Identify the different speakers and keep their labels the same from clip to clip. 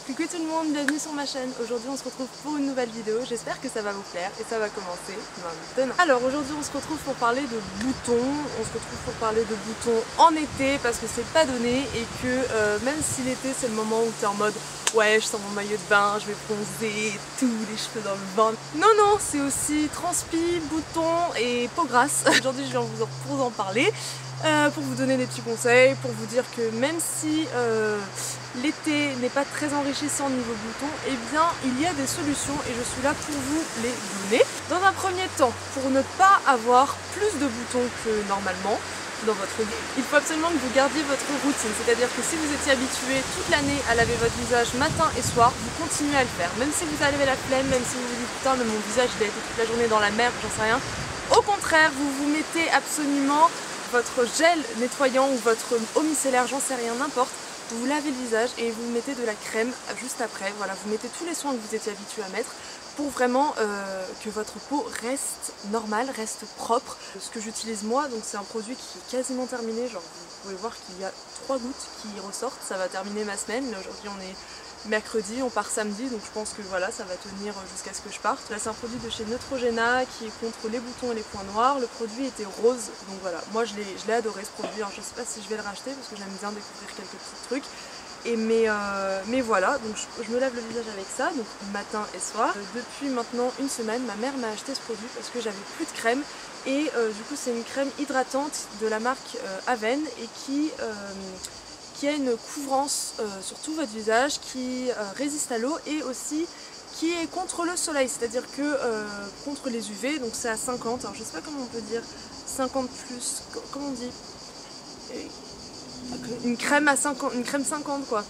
Speaker 1: Coucou tout le monde, bienvenue sur ma chaîne. Aujourd'hui on se retrouve pour une nouvelle vidéo, j'espère que ça va vous plaire et ça va commencer maintenant. Alors aujourd'hui on se retrouve pour parler de boutons, en été parce que c'est pas donné et que même si l'été c'est le moment où t'es en mode ouais je sors mon maillot de bain, je vais bronzer, tous les cheveux dans le vent. Non, c'est aussi transpi, boutons et peau grasse. Aujourd'hui je viens vous en parler. Pour vous donner des petits conseils, pour vous dire que même si l'été n'est pas très enrichissant niveau boutons, eh bien il y a des solutions et je suis là pour vous les donner. Dans un premier temps, pour ne pas avoir plus de boutons que normalement dans votre vie, il faut absolument que vous gardiez votre routine, c'est-à-dire que si vous étiez habitué toute l'année à laver votre visage matin et soir, vous continuez à le faire, même si vous avez la flemme, même si vous vous dites putain mais mon visage il a été toute la journée dans la mer, j'en sais rien. Au contraire, vous vous mettez absolument votre gel nettoyant ou votre eau micellaire, j'en sais rien, n'importe, vous lavez le visage et vous mettez de la crème juste après, voilà, vous mettez tous les soins que vous étiez habitué à mettre pour vraiment que votre peau reste normale, reste propre. Ce que j'utilise moi, donc c'est un produit qui est quasiment terminé, genre vous pouvez voir qu'il y a 3 gouttes qui ressortent, ça va terminer ma semaine, là aujourd'hui on est mercredi, on part samedi, donc je pense que voilà, ça va tenir jusqu'à ce que je parte. Là c'est un produit de chez Neutrogena qui est contre les boutons et les points noirs. Le produit était rose, donc voilà, moi je l'ai adoré ce produit. Alors je sais pas si je vais le racheter parce que j'aime bien découvrir quelques petits trucs. Et mais voilà, donc je me lave le visage avec ça, donc matin et soir. Depuis maintenant une semaine, ma mère m'a acheté ce produit parce que j'avais plus de crème. Et du coup c'est une crème hydratante de la marque Aven et qui a une couvrance sur tout votre visage, qui résiste à l'eau et aussi qui est contre le soleil, c'est-à-dire que contre les UV, donc c'est à 50, alors je sais pas comment on peut dire, 50 plus, comment on dit, une crème à 50, une crème 50 quoi,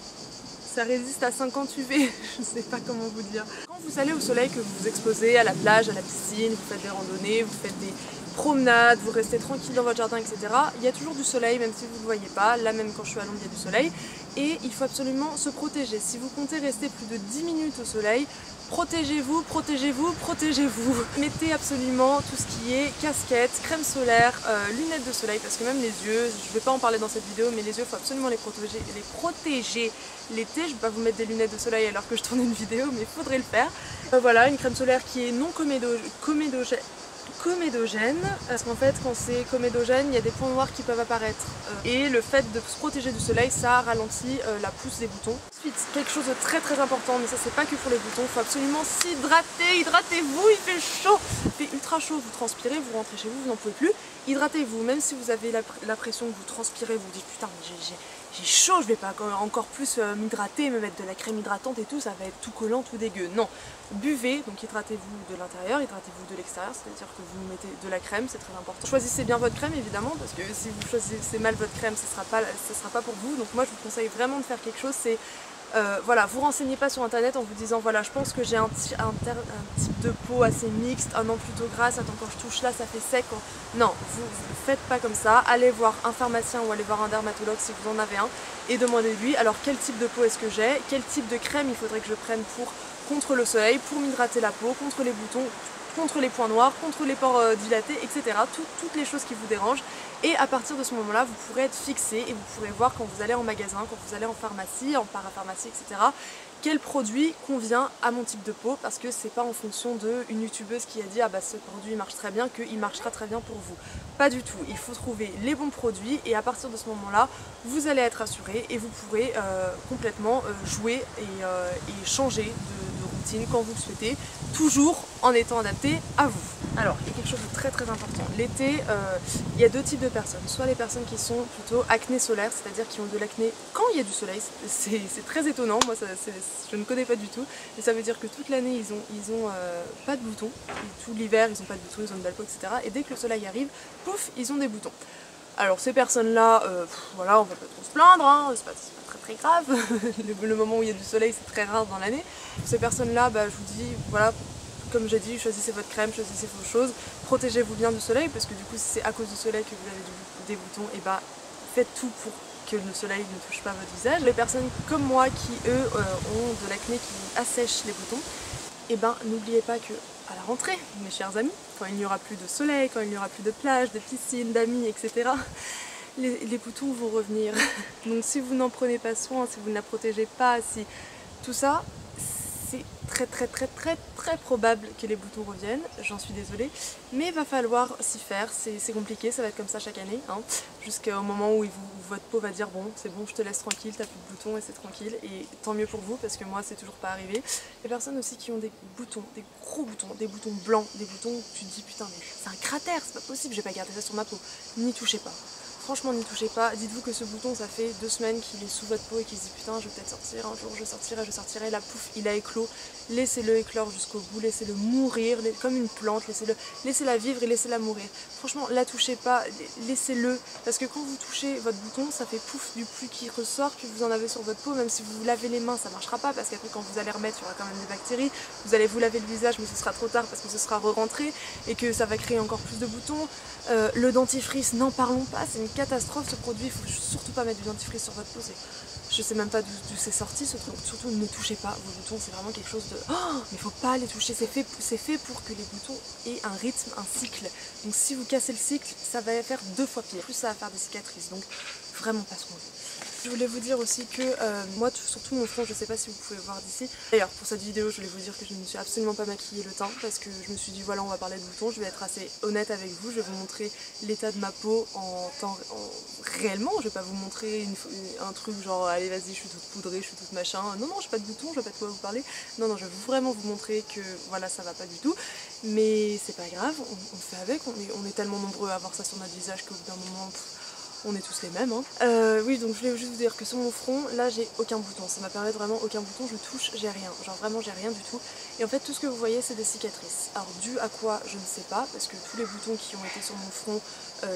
Speaker 1: ça résiste à 50 UV, je sais pas comment vous dire. Quand vous allez au soleil, que vous vous exposez à la plage, à la piscine, vous faites des randonnées, vous faites des promenade, vous restez tranquille dans votre jardin, etc. Il y a toujours du soleil, même si vous ne le voyez pas. Là, même quand je suis à Londres, il y a du soleil. Et il faut absolument se protéger. Si vous comptez rester plus de 10 minutes au soleil, protégez-vous, protégez-vous, protégez-vous. Mettez absolument tout ce qui est casquette, crème solaire, lunettes de soleil, parce que même les yeux, je ne vais pas en parler dans cette vidéo, mais les yeux, il faut absolument les protéger. L'été, je ne vais pas vous mettre des lunettes de soleil alors que je tourne une vidéo, mais il faudrait le faire. Voilà, une crème solaire qui est non comédogène, parce qu'en fait quand c'est comédogène il y a des points noirs qui peuvent apparaître et le fait de se protéger du soleil ça ralentit la pousse des boutons. Ensuite quelque chose de très important, mais ça c'est pas que pour les boutons, il faut absolument s'hydrater, hydratez-vous, il fait chaud, il fait ultra chaud, vous transpirez, vous rentrez chez vous, vous n'en pouvez plus, hydratez-vous, même si vous avez l'impression que vous transpirez, vous dites putain j'ai chaud, je vais pas encore plus m'hydrater, me mettre de la crème hydratante et tout, ça va être tout collant, tout dégueu. Non, buvez, donc hydratez-vous de l'intérieur, hydratez-vous de l'extérieur, c'est-à-dire que vous mettez de la crème, c'est très important. Choisissez bien votre crème évidemment, parce que si vous choisissez mal votre crème, ce sera pas pour vous. Donc moi je vous conseille vraiment de faire quelque chose, c'est voilà, vous renseignez pas sur internet en vous disant voilà je pense que j'ai un type de peau assez mixte, un an plutôt grasse, attends quand je touche là ça fait sec. Non, vous faites pas comme ça, allez voir un pharmacien ou allez voir un dermatologue si vous en avez un et demandez-lui alors quel type de peau est-ce que j'ai, quel type de crème il faudrait que je prenne pour contre le soleil, pour m'hydrater la peau, contre les boutons, contre les points noirs, contre les pores dilatés, etc. Toutes les choses qui vous dérangent. Et à partir de ce moment-là, vous pourrez être fixé et vous pourrez voir quand vous allez en magasin, quand vous allez en pharmacie, en parapharmacie, etc. quel produit convient à mon type de peau, parce que c'est pas en fonction d'une youtubeuse qui a dit ah bah ce produit marche très bien qu'il marchera très bien pour vous. Pas du tout, il faut trouver les bons produits et à partir de ce moment-là, vous allez être assuré et vous pourrez complètement jouer et changer de routine quand vous le souhaitez, toujours en étant adapté à vous. Alors, il y a quelque chose de très important. L'été, il y a deux types de personnes. Soit les personnes qui sont plutôt acné solaire, c'est-à-dire qui ont de l'acné quand il y a du soleil. C'est très étonnant, moi je ne connais pas du tout. Mais ça veut dire que toute l'année, ils ont pas de boutons. Et tout l'hiver, ils n'ont pas de boutons, ils ont de la peau, etc. Et dès que le soleil arrive, pouf, ils ont des boutons. Alors ces personnes-là, voilà, on va pas trop se plaindre, hein, c'est pas très grave. le moment où il y a du soleil, c'est très rare dans l'année. Ces personnes-là, bah, je vous dis, voilà, comme j'ai dit, choisissez votre crème, choisissez vos choses, protégez-vous bien du soleil, parce que du coup, si c'est à cause du soleil que vous avez des boutons, et bah, faites tout pour que le soleil ne touche pas votre visage. Les personnes comme moi qui, eux, ont de l'acné qui assèche les boutons, et ben, n'oubliez pas que à la rentrée, mes chers amis, quand il n'y aura plus de soleil, quand il n'y aura plus de plage, de piscine, d'amis, etc., les boutons vont revenir. Donc si vous n'en prenez pas soin, si vous ne la protégez pas, si Tout ça, c'est très probable que les boutons reviennent, j'en suis désolée, mais il va falloir s'y faire, c'est compliqué, ça va être comme ça chaque année, hein, jusqu'au moment où votre peau va dire bon, c'est bon, je te laisse tranquille, t'as plus de boutons et c'est tranquille, et tant mieux pour vous parce que moi c'est toujours pas arrivé. Il y a personnes aussi qui ont des boutons, des gros boutons, des boutons blancs, des boutons où tu te dis putain mais c'est un cratère, c'est pas possible, je vais pas garder ça sur ma peau, n'y touchez pas. Franchement n'y touchez pas, dites-vous que ce bouton ça fait 2 semaines qu'il est sous votre peau et qu'il se dit putain je vais peut-être sortir, un jour je sortirai, là pouf il a éclos, laissez-le éclore jusqu'au bout, laissez-le mourir comme une plante, laissez-la vivre et laissez-la mourir. Franchement la touchez pas, laissez-le, parce que quand vous touchez votre bouton ça fait pouf du pluie qui ressort que vous en avez sur votre peau, même si vous vous lavez les mains ça marchera pas parce qu'après quand vous allez remettre il y aura quand même des bactéries, vous allez vous laver le visage mais ce sera trop tard parce que ce sera re-rentré et que ça va créer encore plus de boutons. Le dentifrice, n'en parlons pas, c'est une catastrophe ce produit, il faut surtout pas mettre du dentifrice sur votre peau, je sais même pas d'où c'est sorti ce truc, surtout ne touchez pas vos boutons, c'est vraiment quelque chose de... Oh, mais faut pas les toucher, c'est fait pour que les boutons aient un rythme, un cycle, donc si vous cassez le cycle, ça va faire 2 fois pire, plus ça va faire des cicatrices, donc vraiment pas ce qu'on veut. Je voulais vous dire aussi que moi, surtout mon front, je sais pas si vous pouvez voir d'ici. D'ailleurs, pour cette vidéo, je voulais vous dire que je ne me suis absolument pas maquillée le teint parce que je me suis dit voilà, on va parler de boutons, je vais être assez honnête avec vous, je vais vous montrer l'état de ma peau réellement, je vais pas vous montrer un truc genre allez vas-y, je suis toute poudrée, je suis toute machin. Non, non, j'ai pas de boutons, je vais pas de quoi vous parler. Non, non, je vais vraiment vous montrer que voilà, ça va pas du tout. Mais c'est pas grave, on fait avec, on est tellement nombreux à avoir ça sur notre visage qu'au bout d'un moment... on est tous les mêmes hein. Oui donc je voulais juste vous dire que sur mon front là j'ai aucun bouton, ça m'apparaît vraiment aucun bouton, je touche, j'ai rien, genre vraiment j'ai rien du tout et en fait tout ce que vous voyez c'est des cicatrices. Alors dû à quoi je ne sais pas parce que tous les boutons qui ont été sur mon front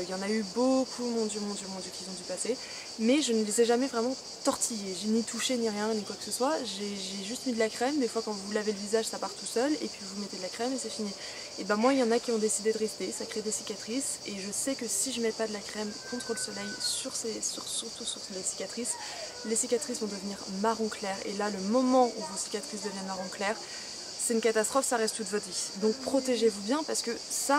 Speaker 1: il y en a eu beaucoup, mon dieu qu'ils ont dû passer, mais je ne les ai jamais vraiment tortillés, j'ai ni touché ni rien ni quoi que ce soit, j'ai juste mis de la crème, des fois quand vous lavez le visage ça part tout seul et puis vous mettez de la crème et c'est fini. Et ben moi il y en a qui ont décidé de rester, ça crée des cicatrices et je sais que si je mets pas de la crème contre le soleil surtout sur les cicatrices vont devenir marron clair et là le moment où vos cicatrices deviennent marron clair c'est une catastrophe, ça reste toute votre vie. Donc protégez-vous bien parce que ça,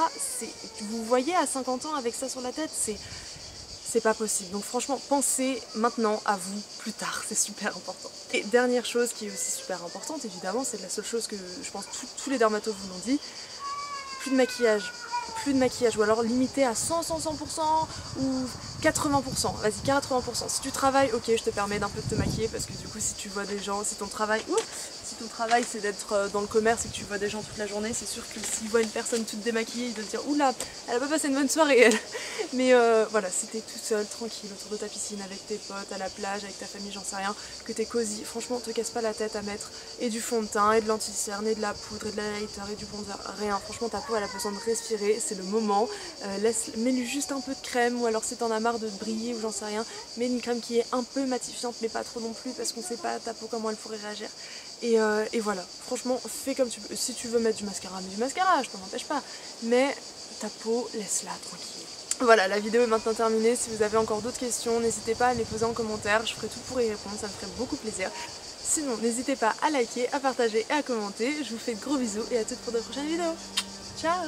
Speaker 1: vous voyez à 50 ans avec ça sur la tête, c'est pas possible. Donc franchement, pensez maintenant à vous plus tard, c'est super important. Et dernière chose qui est aussi super importante, évidemment, c'est la seule chose que je pense tous les dermatos vous l'ont dit, plus de maquillage, ou alors limité à 100% ou 80%, vas-y 80%. Si tu travailles, ok je te permets d'un peu de te maquiller parce que du coup si tu vois des gens, si ton travail c'est d'être dans le commerce et que tu vois des gens toute la journée, c'est sûr que s'ils voient une personne toute démaquillée, ils doivent se dire oula, elle a pas passé une bonne soirée elle. Mais voilà, si t'es toute seule, tranquille, autour de ta piscine, avec tes potes, à la plage, avec ta famille, j'en sais rien, que t'es cosy, franchement te casse pas la tête à mettre et du fond de teint, et de l'anti-cerne, et de la poudre, et de l'highlighter, et du bronzer, rien. Franchement ta peau elle a besoin de respirer, c'est le moment. Mets-lui juste un peu de crème ou alors si t'en as marre de briller ou j'en sais rien, mets une crème qui est un peu matifiante mais pas trop non plus parce qu'on sait pas ta peau comment elle pourrait réagir. Et voilà, franchement fais comme tu veux, si tu veux mettre du mascara, mets du mascara, je t'en empêche pas, mais ta peau laisse-la tranquille. Voilà, la vidéo est maintenant terminée, si vous avez encore d'autres questions, n'hésitez pas à les poser en commentaire, je ferai tout pour y répondre, ça me ferait beaucoup plaisir. Sinon, n'hésitez pas à liker, à partager et à commenter, je vous fais de gros bisous et à toutes pour de prochaines vidéos. Ciao!